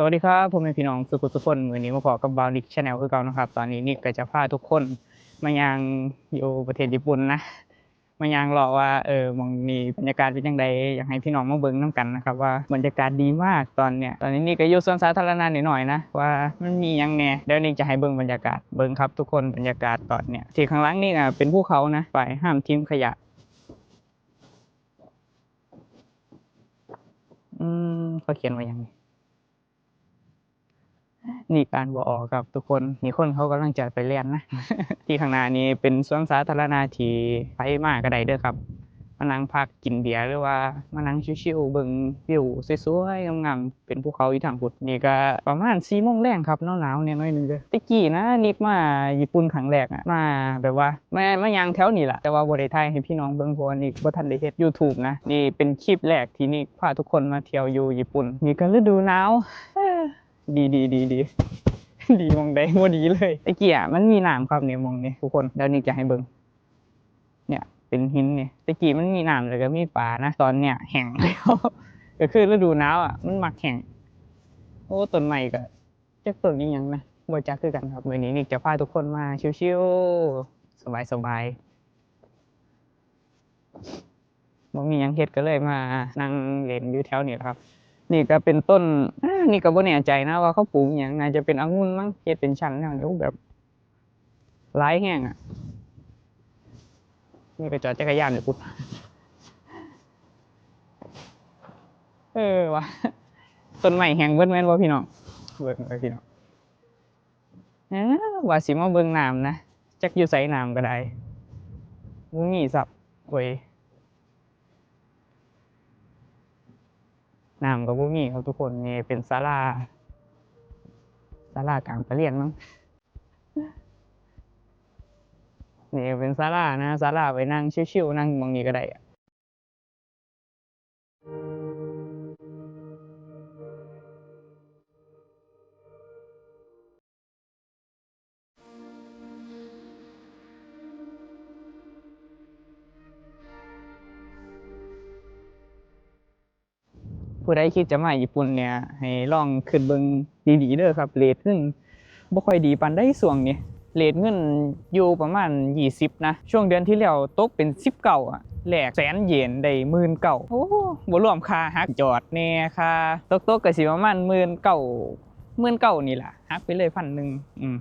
สวัสดีครับผมเป็นพี่น้องสุขคนวันนี้มาพบกับบาวนิกชาแนลคือเก่านะครับตอนนี้นิกก็จะพาทุกคนมายังอยู่ประเทศญี่ปุ่นนะมายังรอว่ามองนี่บรรยากาศเป็นยังไงอยากให้พี่น้องมาเบิ่งน้ำกันนะครับว่าบรรยากาศดีมากตอนนี้นี่ก็อยู่สวนสาธารณะนิดหน่อยนะว่ามันมียังแน่เดี๋ยวนิกจะให้เบิ่งบรรยากาศเบิ่งครับทุกคนบรรยากาศตอนเนี้ยที่ข้างหลังนี่นะเป็นภูเขานะไปห้ามทิ้งขยะเขาเขียนไว้ยังไง นี่การบ่ออกครับทุกคนมีคนเขากำลังจะไปเรียนนะ ที่ข้างหน้านี้เป็นสวนสาธารณะที่ไปมาก็ได้เด้อครับมานั่งพักกินเบียร์หรือว่ามานั่งชิวๆเบิ่งวิวสวยๆงามๆเป็นภูเขาอยู่ทางพุทธนี่ก็ประมาณ4 โมงแลงครับหนาวๆเนี่ยน้อยหนึงเด้อตะกี้นะนิกมาญี่ปุ่นครั้งแรกอะมาแบบว่ามาย่างแถวนี้ล่ะแต่ว่าบ่ได้ถ่ายให้พี่น้องเบิ่งเพราะว่านิกบ่ทันได้เฮ็ด YouTube นะนี่เป็นคลิปแรกที่นิกพาทุกคนมาเที่ยวอยู่ญี่ปุ่นนี่ก็ฤดูหนาว ดีดีดีดีดีมองได้บ่ดีเลยตะกี้อ่ะมันมีน้ำครับเนี่ยมองนี่ทุกคนเดี๋ยวนี้จะให้เบิ่งเนี่ยเป็นหินเนี่ยตะกี้มันมีน้ำแล้วก็มีปลานะตอนเนี้ยแห้งแล้วก็คือฤดูหนาวอ่ะมันมักแห้งโอ้ต้นไม้ก็จักต้นอีหยังนะบ่จักคือกันครับมื้อนี้นี่จะพาทุกคนมาชิวๆสบายๆบ่มีหยังเฮ็ดก็เลยมานั่งเล่นอยู่แถวนี้ครับนี่ก็เป็นต้นนี่ก็บ่แน่ใจนะว่าเขาปลูกหยังน่าจะเป็นองุ่นมั้งเฮ็ดเป็นชั้นแนวนี้แบบหลายแรงอ่ะนี่ก็จอดจักรยานอยู่พุดว่ะต้นไม้แห้งเบิดแม่นบ่พี่น้องเบิ่งเด้อพี่น้องว่าสิมาเบิ่งน้ำนะจักอยู่ไสน้ำก็ได้บ่มีซับโอ้ยน้ำก็บ่มีครับทุกคนนี่เป็นศาลากลางประเรียนมั้ง นี่เป็นศาลานะศาลาไว้นั่งชิวๆนั่งหม้องนี้ก็ได้อะผู้ใดคิดจะมาญี่ปุ่นเนี่ยให้ลองขึ้นเบิ่งดีๆเด้อครับเรทเงินบ่ค่อยดีปานใดช่วงนี้เรทเงินอยู่ประมาณ20นะช่วงเดือนที่แล้วตกเป็น19อะแลก100,000 เยนได้19,000โอ้บ่รวมค่าหักจอดแหน่ค่าตกๆก็สิประมาณ19,000นี่ล่ะหักไปเลย1,000อืม